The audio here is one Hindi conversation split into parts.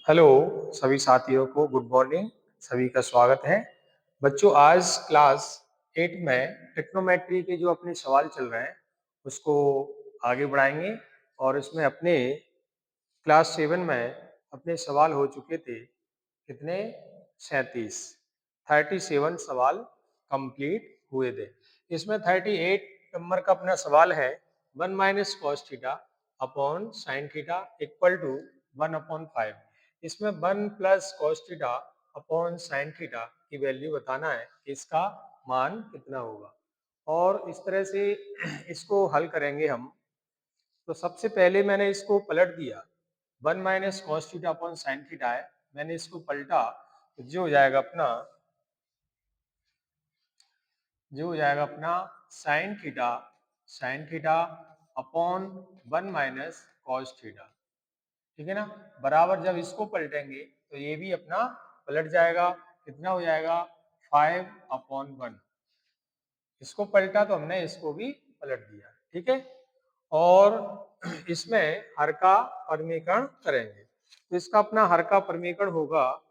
हेलो सभी साथियों को गुड मॉर्निंग। सभी का स्वागत है। बच्चों, आज क्लास 8 में ट्रिग्नोमेट्री के जो अपने सवाल चल रहे हैं उसको आगे बढ़ाएंगे। और इसमें अपने क्लास 7 में अपने सवाल हो चुके थे कितने? 37। 37 सवाल कंप्लीट हुए थे। इसमें 38 नंबर का अपना सवाल है 1 minus cos theta upon sine theta equal to 1/5। इसमें 1 plus cos theta upon sine theta की वैल्यू बताना है कि इसका मान कितना होगा। और इस तरह से इसको हल करेंगे हम। तो सबसे पहले मैंने इसको पलट दिया। 1 minus cos theta upon sine theta है, मैंने इसको पलटा तो जो हो जाएगा अपना sign theta upon 1 minus cos theta. ठीक है ना। बराबर जब इसको पलटेंगे तो ये भी अपना पलट जाएगा। कितना हो जाएगा? 5/1। इसको पलटा तो हमने इसको भी पलट दिया। ठीक है। और इसमें हर का परमीकरण करेंगे। तो इसका अपना हर का परमीकरण होगा।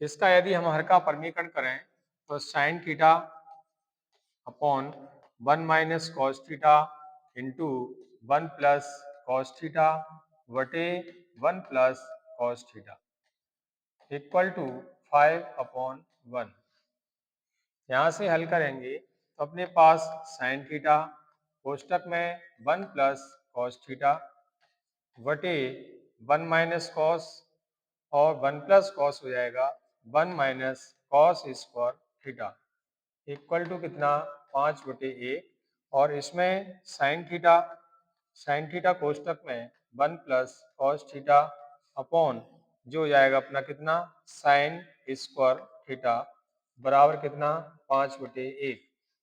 इसका यदि हम हर का परमीकरण करें तो sine theta upon 1 minus cos theta into 1 plus cos theta बटे 1 plus cos theta equal to 5/1। यहाँ से हल करेंगे तो अपने पास साइन थीटा कोष्टक में 1 प्लस कॉस थीटा बटे 1 माइनस कॉस और 1 प्लस कॉस हो जाएगा 1 minus cos square theta equal to कितना? 5/1। और इसमें साइन थीटा कोष्टक में 1 प्लस कॉस थीटा अपॉन जो हो जाएगा अपना कितना? साइन स्क्वायर थीटा बराबर कितना? 5/1।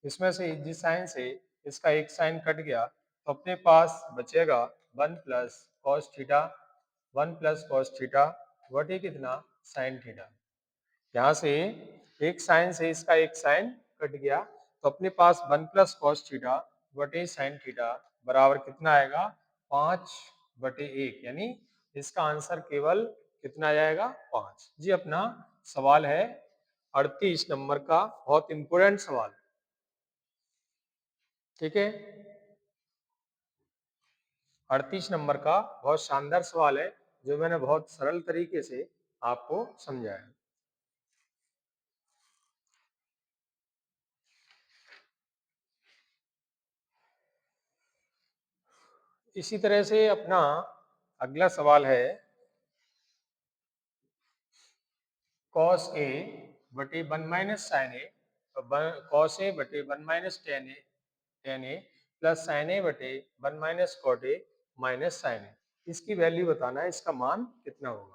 इसमें से जिस साइन से इसका एक साइन कट गया तो अपने पास बचेगा 1 plus cos theta 1 plus cos theta बटे कितना? Sine theta. यहाँ से एक साइन से इसका एक साइन कट गया तो अपने पास 1 प्लस कॉस थीटा बटे साइन थीटा बराबर कितना आएगा? 5/1। यानी इसका आंसर केवल कितना जाएगा? 5। जी अपना सवाल है 38 नंबर का, बहुत इंपोर्टेंट सवाल। ठीक है। 38 नंबर का बहुत शानदार सवाल है जो मैंने बहुत सरल तरीके से आपको समझाया। इसी तरह से अपना अगला सवाल है कॉस ए बटे 1 minus sine A, cos A बटे 1 minus ten A plus sine A बटे 1 minus cot A minus sine A. इसकी वैल्यू बताना है, इसका मान कितना होगा।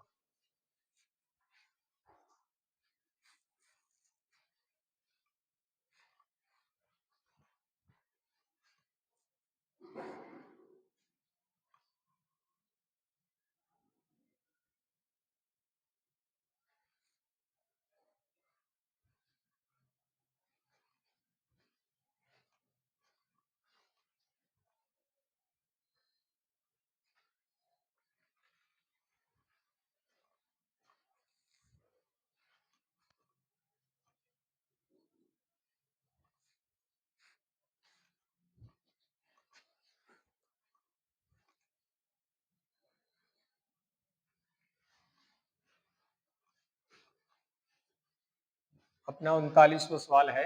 अपना 39वां सवाल है,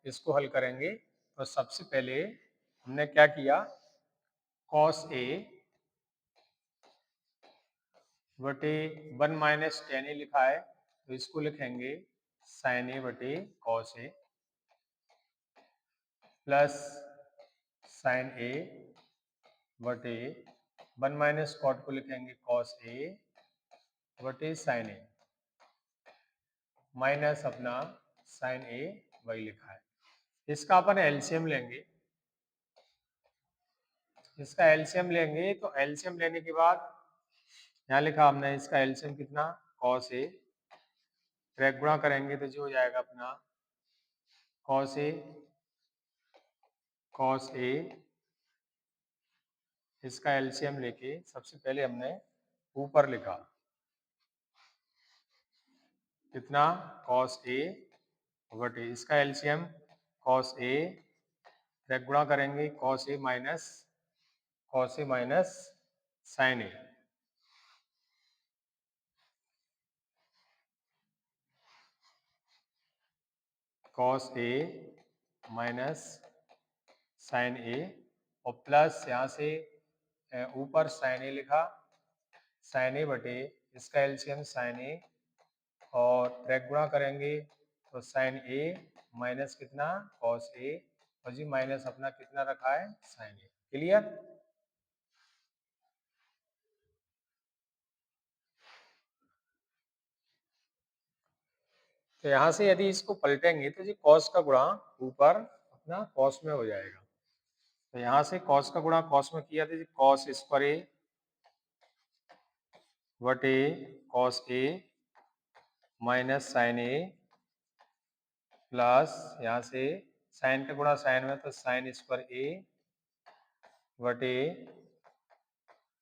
इसको हल करेंगे। तो सबसे पहले हमने क्या किया, कॉस ए बटे 1 माइनस टेन ए लिखा है तो इसको लिखेंगे साइन ए बटे cos A plus sine A बटे 1 माइनस कॉट को लिखेंगे कॉस ए बटे साइन ए माइनस अपना साइन ए वही लिखा है। इसका अपन एलसीएम लेंगे। इसका एलसीएम लेंगे तो एलसीएम लेने के बाद यहाँ लिखा हमने इसका एलसीएम कितना? Cos A. फिर गुणा करेंगे तो जो हो जाएगा अपना कॉस ए इसका एलसीएम लेके सबसे पहले हमने ऊपर लिखा कितना cos A बटे इसका एलसीएम cos A, फिर गुणा करेंगे cos A minus sin A, cos A minus sin A और प्लस यहाँ से ऊपर sin A लिखा, sin A बटे इसका एलसीएम sin A और ब्रैक गुणा करेंगे तो sin A माइनस कितना cos A और जी माइनस अपना कितना रखा है sin A। क्लियर? तो यहाँ से यदि इसको पलटेंगे तो जी cos का गुणा ऊपर अपना cos में हो जाएगा। तो यहाँ से cos का गुणा cos में किया तो जी cos स्क्वायर A बटे cos A minus sin A plus यहाँ से sin का गुणा sin में तो sin स्क्वायर A बटे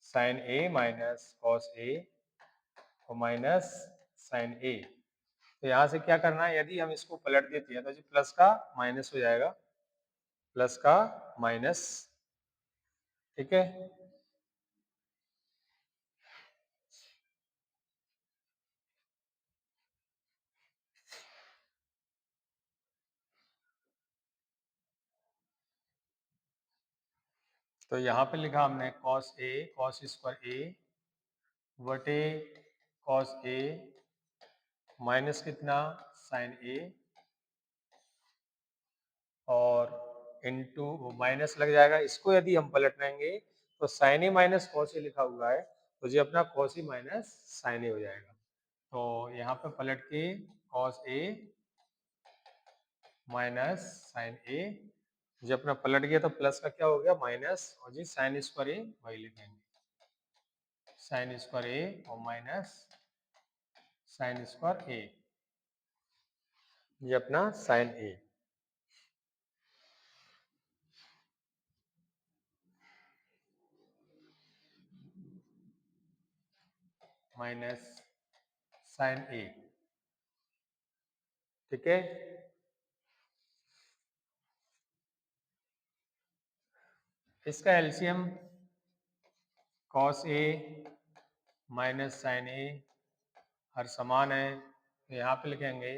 sin A minus cos A और माइनस sin A। तो यहाँ से क्या करना है, यदि हम इसको पलट देते हैं तो जी प्लस का माइनस हो जाएगा, प्लस का माइनस। ठीक है, तो यहाँ पे लिखा हमने cos A cos square A बटे cos A माइनस कितना sin A और इनटू माइनस लग जाएगा। इसको यदि हम पलटेंगे तो sin A minus cos A लिखा हुआ है तो जी अपना cos A minus sin A हो जाएगा। तो यहाँ पे पलट के cos A minus sin A, जब अपना पलट गया तो प्लस का क्या हो गया माइनस और जी sin स्क्वायर A वही लिखेंगे, sin स्क्वायर A और माइनस sin स्क्वायर A, ये अपना sin A minus sin A। ठीक है, इसका LCM cos A minus sin A हर समान है तो यहाँ पे लिखेंगे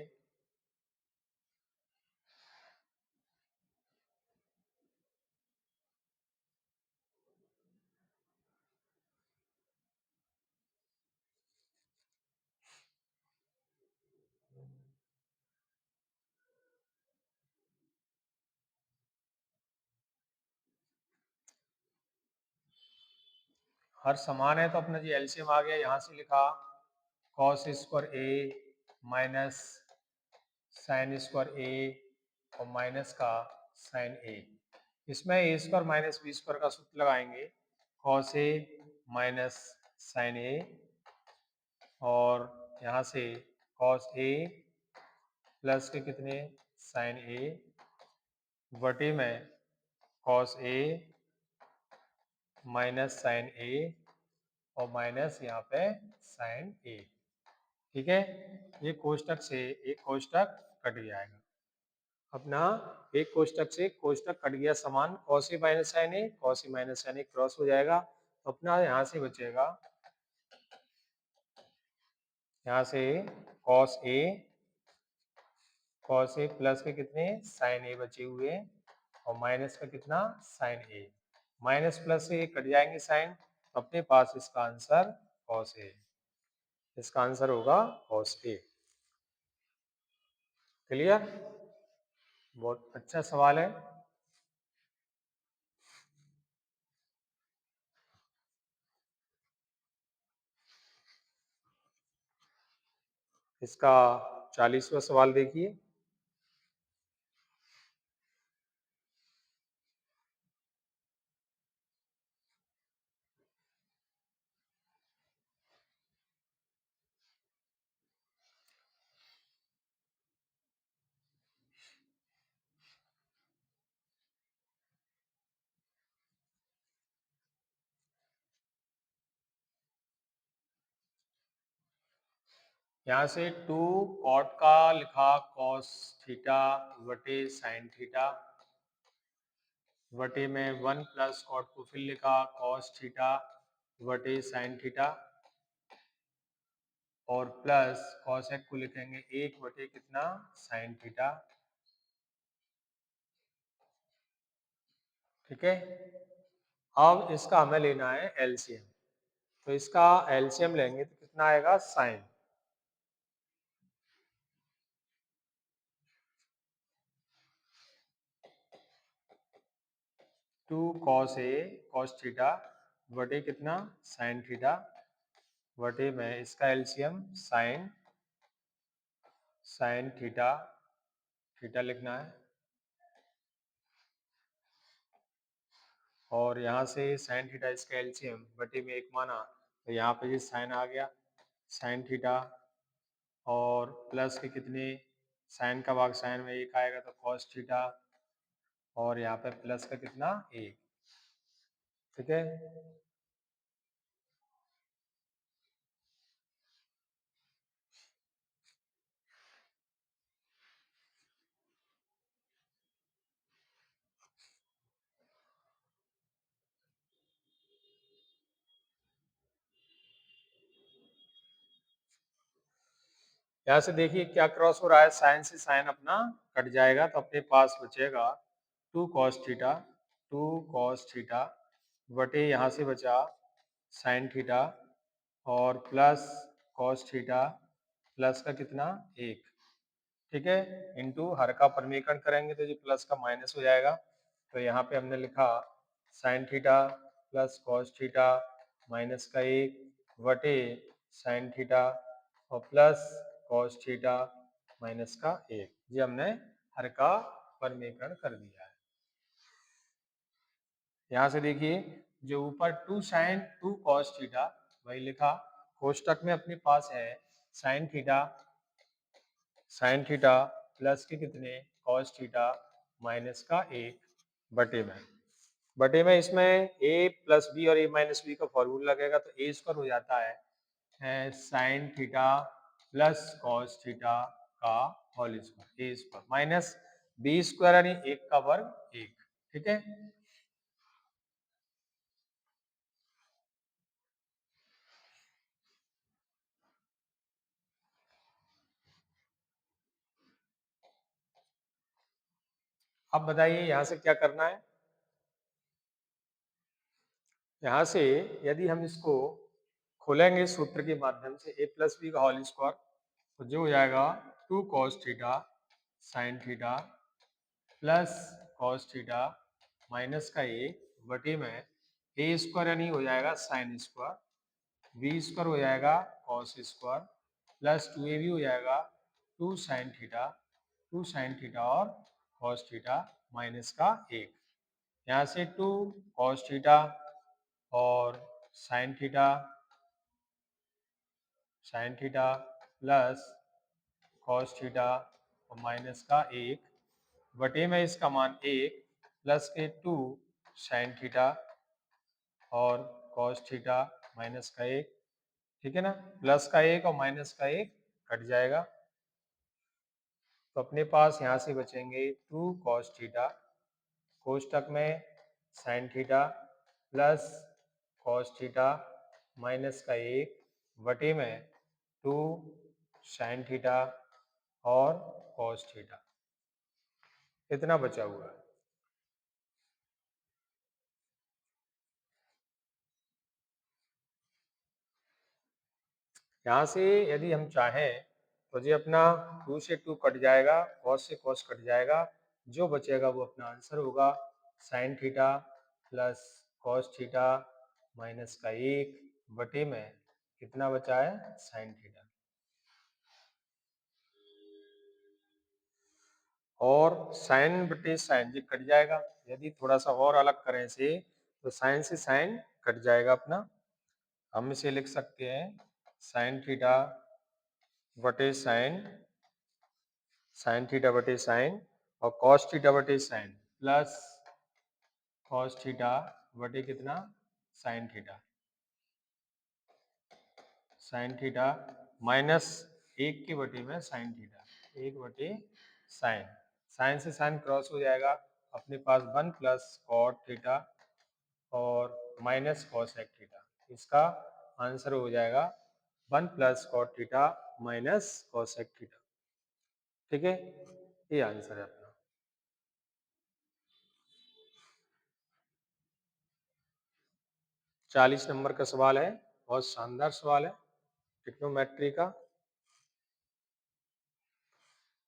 हर समान है तो अपना जी एलसीएम आ गया, यहाँ से लिखा cos square A minus sin square A और माइनस का sin A। इसमें A square minus B square का सूत्र लगाएंगे, cos A minus sin A और यहाँ से cos A प्लस के कितने sin A बटे में cos A minus sin A और माइनस यहाँ पे sin A। ठीक है, ये कोष्टक से एक कोष्टक कट जाएगा अपना, एक कोष्टक से कोष्टक कट गया समान, cos A minus sin A cos A minus sin A cross हो जाएगा तो अपना यहाँ से बचेगा, यहाँ से cos A प्लस के कितने sin A बचे हुए और माइनस का कितना sin A, माइनस प्लस से कट जाएंगे साइन तो अपने पास इसका आंसर cos A, इसका आंसर होगा cos A। क्लियर? बहुत अच्छा सवाल है। इसका 40वां सवाल देखिए, यहाँ से 2 कॉट का लिखा कॉस थीटा बटे साइन थीटा बटे में 1 प्लस कॉट को फिर लिखा कॉस थीटा बटे साइन थीटा और प्लस कॉसेक को लिखेंगे 1 बटे कितना साइन थीटा। ठीक है, अब इसका हमें लेना है एलसीएम। तो इसका एलसीएम लेंगे तो कितना आएगा sine 2 cos A cos theta बटे कितना साइन थीटा बटे में इसका LCM sine sine theta theta लिखना है और यहाँ से साइन थीटा इसका एलसीएम बटे में 1 माना तो यहाँ पे ये साइन आ गया साइन थीटा और प्लस के कितने साइन का भाग साइन में 1 आएगा तो कॉस थीटा और यहाँ पे प्लस का कितना 1। ठीक है, यहाँ से देखिए क्या क्रॉस हो रहा है, साइन से साइन अपना कट जाएगा तो अपने पास बचेगा 2 कॉस थीटा 2 कॉस थीटा बटे यहाँ से बचा साइन थीटा और प्लस कॉस थीटा प्लस का कितना 1। ठीक है, इंटू हर का परिमेयकरण करेंगे तो ये प्लस का माइनस हो जाएगा। तो यहाँ पे हमने लिखा sign theta plus cos theta minus का 1 बटे साइन थीटा और प्लस कॉस थीटा माइनस का 1। ये हमने हर का परिमेयकरण कर दिया है। यहाँ से देखिए जो ऊपर 2 साइन 2 कॉस थीटा वही लिखा, कोष्टक में अपने पास है साइन थीटा प्लस के कितने कॉस थीटा माइनस का 1 बटे में इसमें a प्लस बी और a माइनस बी का फॉर्मूला लगेगा तो a स्क्वायर हो जाता है sine theta plus cos theta का whole square a square minus B square यानी 1 का वर्ग 1। ठीक है, अब बताइए यहाँ से क्या करना है। यहाँ से यदि हम इसको खोलेंगे सूत्र के माध्यम से a प्लस बी का होल स्क्वायर तो जो हो जाएगा 2 cos theta sine theta plus cos theta minus का 1 बटे में a स्क्वायर यानी हो जाएगा साइन स्क्वायर बी स्क्वायर हो जाएगा कॉस स्क्वायर प्लस 2ab हो जाएगा 2 साइन थीटा और कॉस थीटा माइनस का 1। यहाँ से 2 कॉस थीटा और sign theta plus cos theta और माइनस का 1 बटे में इसका मान 1 प्लस के 2 साइन थीटा और कॉस थीटा माइनस का 1। ठीक है ना, प्लस का 1 और माइनस का 1 कट जाएगा तो अपने पास यहाँ से बचेंगे 2 कॉस थीटा कोष्टक में sign theta plus cos theta minus का 1 बटे में 2 साइन थीटा और कॉस थीटा इतना बचा हुआ है। यहाँ से यदि हम चाहें तो ये अपना 2 से 2 कट जाएगा कॉस से कॉस कट जाएगा जो बचेगा वो अपना आंसर होगा sign theta plus cos theta minus का 1 बटे में कितना बचा है साइन थीटा और साइन बटे साइन ये कट जाएगा। यदि थोड़ा सा और अलग करें से तो साइन से साइन कट जाएगा अपना, हम इसे लिख सकते हैं साइन थीटा बटे साइन थीटा बटे साइन और कॉस थीटा बटे साइन प्लस कॉस थीटा बटे कितना साइन थीटा माइनस 1 के बटे में साइन थीटा, 1 बटे साइन, साइन से साइन क्रॉस हो जाएगा, अपने पास 1 प्लस कॉट थीटा और माइनस कॉसेक थीटा, इसका आंसर हो जाएगा 1 plus cot theta minus cosec theta. ठीक है, ये आंसर है अपना। 40 नंबर का सवाल है, बहुत शानदार सवाल है ट्रिग्नोमेट्री का।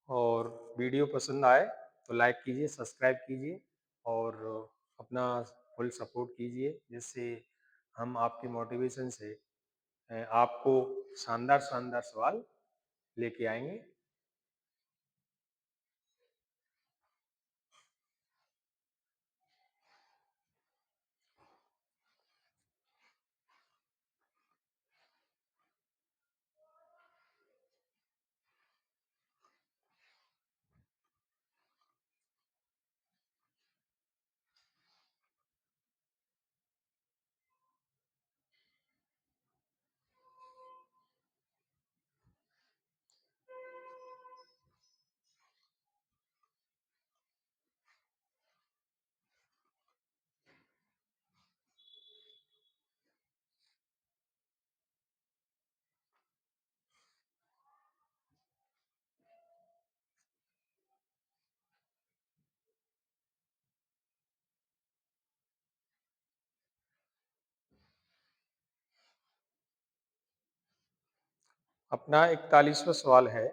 और वीडियो पसंद आए तो लाइक कीजिए, सब्सक्राइब कीजिए और अपना फुल सपोर्ट कीजिए, जिससे हम आपके मोटिवेशन से आपको शानदार शानदार सवाल लेके आएंगे। अपना 41वां सवाल है,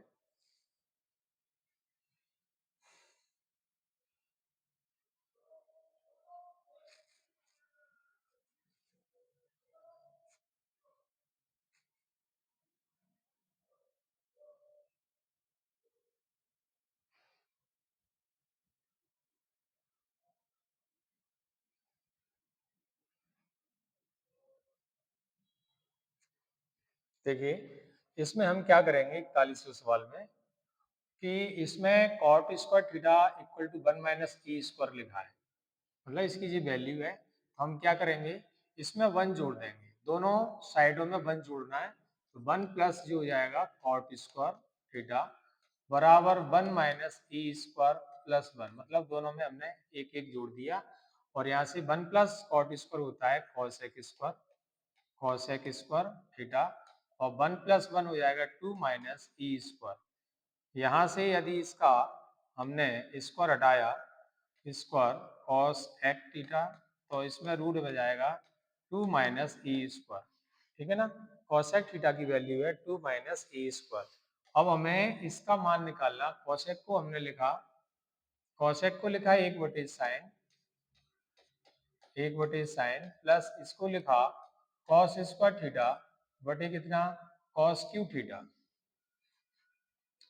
देखिए इसमें हम क्या करेंगे 41वें सवाल में कि इसमें cot square theta equal to 1 minus E square लिखा है, मतलब इसकी जो वैल्यू है, हम क्या करेंगे इसमें 1 जोड़ देंगे, दोनों साइडों में 1 जोड़ना है, तो 1 प्लस जो हो जाएगा कॉट स्क्वायर थीटा बराबर 1 माइनस ई स्क्वायर प्लस 1, मतलब दोनों में हमने एक एक जोड़ दिया, और यहाँ से 1 प्लस कॉट स्क्वायर होता है cosec square, cosec square theta, और 1 प्लस 1 हो जाएगा 2 माइनस ई स्क्वायर। यहाँ से यदि इसका हमने स्क्वायर हटाया, स्क्वायर कॉस एक्स थीटा, तो इसमें रूट में जाएगा 2 माइनस ई स्क्वायर, ठीक है ना। कॉसेक थीटा की वैल्यू है 2 माइनस ई स्क्वायर। अब हमें इसका मान निकालना, कॉसेक को हमने लिखा, कॉसेक को लिखा 1 बटे साइन, 1 बटे साइन प्लस इसको लिखा कॉस स्क्वायर थीटा बटे कितना कॉस क्यू थीटा।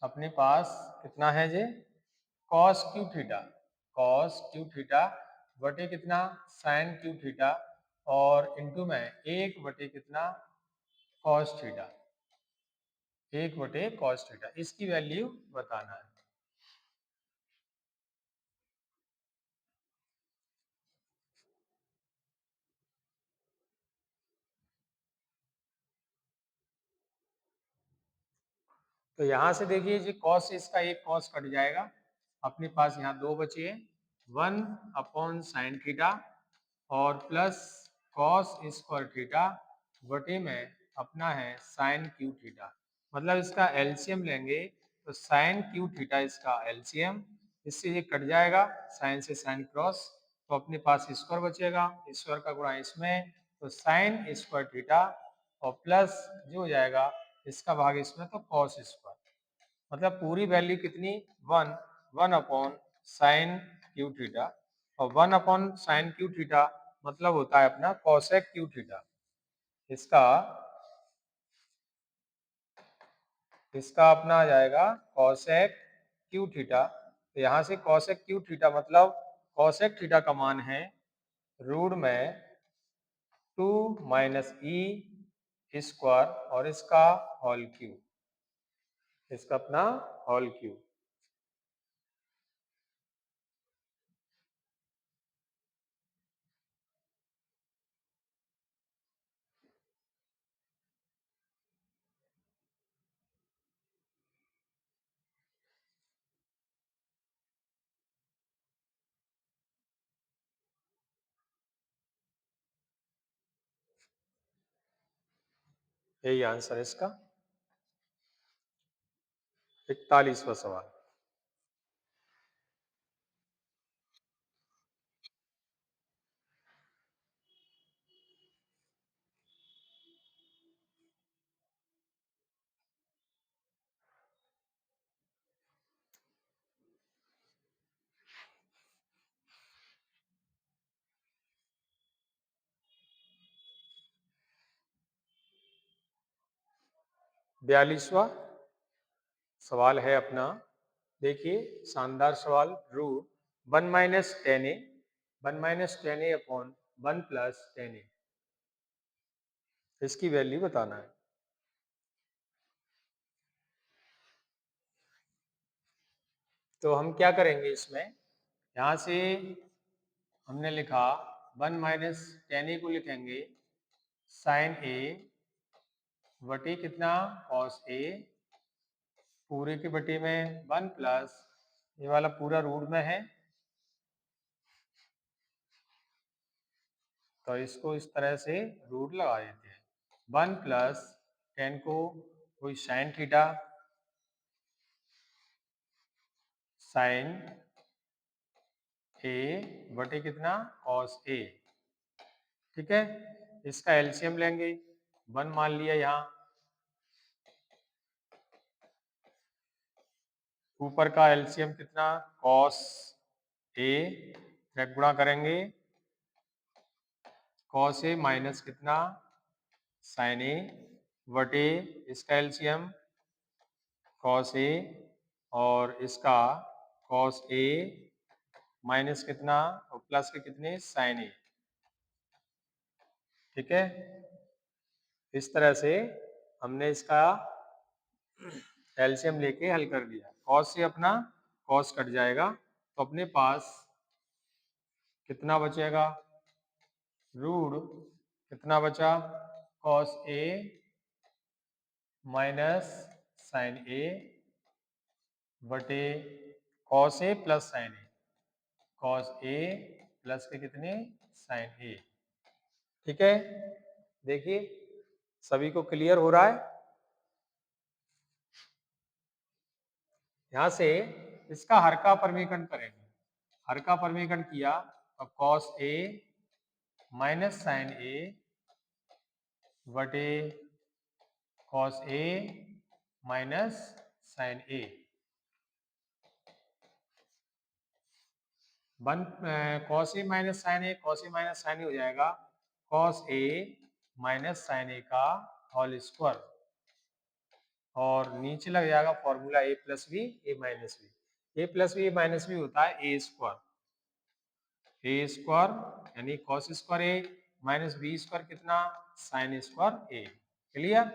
अपने पास कितना है J cos Q theta, cos Q theta बटे कितना साइन क्यू थीटा, और इनटू में 1 बटे कितना कॉस थीटा, 1 बटे कॉस थीटा, इसकी वैल्यू बताना है। तो यहां से देखिए जी कॉस, इसका एक कॉस कट जाएगा, अपने पास यहाँ 2 बचे हैं, 1 अपॉन साइन थीटा और प्लस कॉस स्क्वायर थीटा बटे में अपना है साइन क्यू थीटा, मतलब इसका एलसीएम लेंगे तो साइन क्यू थीटा इसका एलसीएम, इससे ये कट जाएगा, साइन से साइन क्रॉस, तो अपने पास स्क्वायर बचेगा, स्क्वायर का गुणा इसमें, तो साइन स्क्वायर थीटा और प्लस जो हो जाएगा इसका भाग इसमें, तो कॉस स्क्वायर, मतलब पूरी वैल्यू कितनी 1, 1 अपॉन साइन क्यू थीटा, और 1 अपॉन साइन क्यू थीटा मतलब होता है अपना कॉसेक क्यू थीटा। इसका इसका अपना आ जाएगा कॉसेक क्यू थीटा, तो यहाँ से कॉसेक क्यू थीटा मतलब कॉसेक थीटा का मान है रूट में 2 माइनस ई स्क्वायर और इसका होल क्यू, इसका अपना होल क्यू। यही आंसर है इसका। 41वां सवाल। 42वां सवाल है अपना। देखिए, शानदार सवाल। Root 1 - 10a, 1 - 10a upon 1 + 10a, इसकी वैल्यू बताना है। तो हम क्या करेंगे इसमें, यहाँ से हमने लिखा 1 - 10a को लिखेंगे साइन ए बटे कितना कॉस ए, पूरे के बटे में 1 प्लस ये वाला पूरा रूट में है, तो इसको इस तरह से रूट लगा देते हैं। 1 + 10 को कोई साइन थीटा, साइन ए बटे कितना कॉस ए, ठीक है। इसका एलसीएम लेंगे, 1 मान लिया यहाँ, ऊपर का एलसीएम कितना कॉस ए, फिर गुणा करेंगे कॉस ए माइनस कितना साइन ए बटे इसका एलसीएम कॉस ए और इसका कॉस ए माइनस कितना और प्लस के कितने साइन ए, ठीक है। इस तरह से हमने इसका एलसीएम लेके हल कर दिया। कॉस से अपना कॉस कट जाएगा, तो अपने पास कितना बचेगा, रूट कितना बचा cos A minus sine A बटे cos A plus sine A, cos A plus के कितने साइन ए, ठीक है। देखिए सभी को क्लियर हो रहा है। यहां से इसका हर का परमीकरण करेंगे। हर का परमीकरण किया तो cos A minus sine A बटे cos A minus sine A, one cos A minus sine A, cos A minus sine ए हो जाएगा कॉस ए माइनस साइन ए का होल स्क्वायर, और नीचे लग जाएगा फॉर्मूला ए प्लस बी ए माइनस बी। ए प्लस बी ए माइनस बी होता है ए स्क्वायर, ए स्क्वायर यानी कॉस स्क्वायर ए माइनस बी स्क्वायर कितना साइन स्क्वायर ए। क्लियर।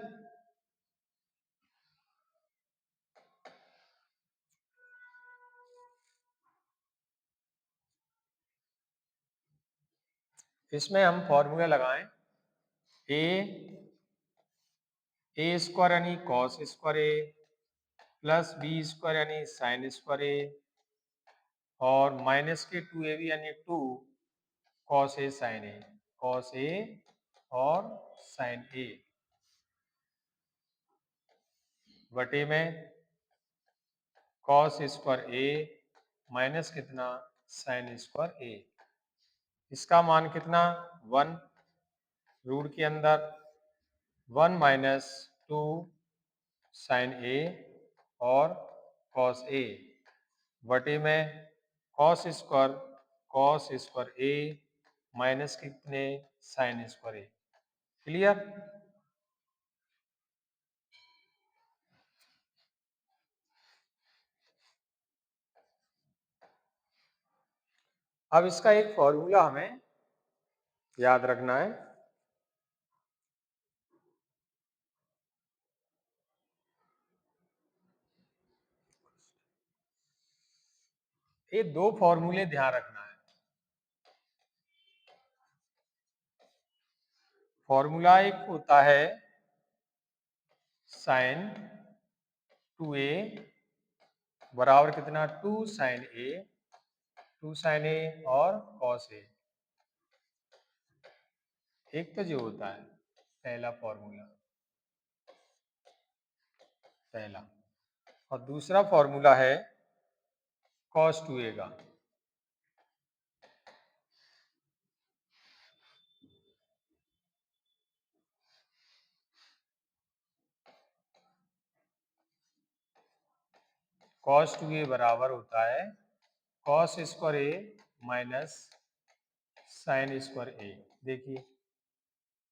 इसमें हम फॉर्मूला लगाएं, ए स्क्वायर यानी कॉस स्क्वायर ए प्लस बी स्क्वायर यानी साइन स्क्वायर ए और माइनस के 2ab यानी 2 cos A sign A, cos ए और साइन ए बटे में कॉस स्क्वायर ए माइनस कितना साइन स्क्वायर ए। इसका मान कितना 1, रूट के अंदर 1 माइनस 2 साइन ए और कॉस ए बटे में कॉस स्क्वायर ए माइनस कितने साइन स्क्वायर ए। क्लियर। अब इसका एक फॉर्मूला हमें याद रखना है। ये दो फॉर्मूले ध्यान रखना है। फॉर्मूला एक होता है साइन 2a बराबर कितना 2 साइन ए, 2 साइन ए और कॉस ए, एक तो जो होता है पहला फॉर्मूला। पहला। और दूसरा फॉर्मूला है cos 2a का। cos 2a बराबर होता है cos square a minus sine square A. देखिए,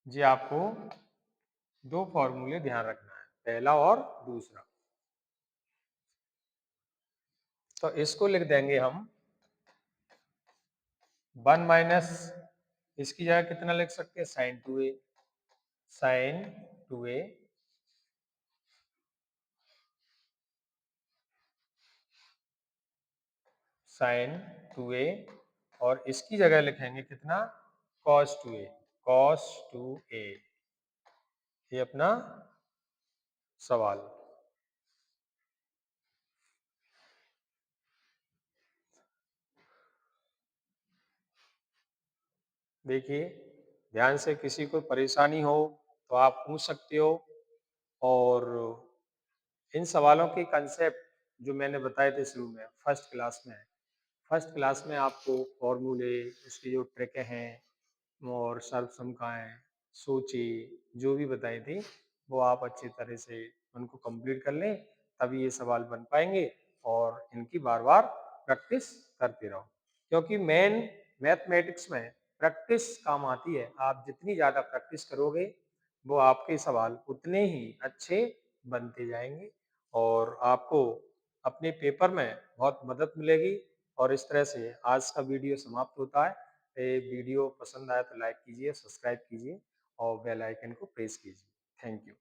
जी आपको दो फॉर्मूले ध्यान रखना है, पहला और दूसरा। तो इसको लिख देंगे हम 1 माइनस, इसकी जगह कितना लिख सकते हैं, sign 2a। Sign 2a sign 2a, और इसकी जगह लिखेंगे कितना, cos 2a। cos 2a, ये अपना सवाल। देखिए ध्यान से, किसी को परेशानी हो तो आप पूछ सकते हो। और इन सवालों के कंसेप्ट जो मैंने बताए थे शुरू में, फर्स्ट क्लास में आपको फॉर्मूले, उसकी जो ट्रिकें हैं और सर्वसमकाएं, सोचे, जो भी बताई थी वो आप अच्छी तरह से उनको कंप्लीट कर लें, तभी ये सवाल बन पाएंगे। और इनकी बार बार प्रैक्टिस करते रहो, क्योंकि मेन मैथमेटिक्स में प्रैक्टिस काम आती है। आप जितनी ज़्यादा प्रैक्टिस करोगे, वो आपके सवाल उतने ही अच्छे बनते जाएंगे और आपको अपने पेपर में बहुत मदद मिलेगी। और इस तरह से आज का वीडियो समाप्त होता है। ये वीडियो पसंद आया तो लाइक कीजिए, सब्सक्राइब कीजिए और बेल आइकन को प्रेस कीजिए। Thank you.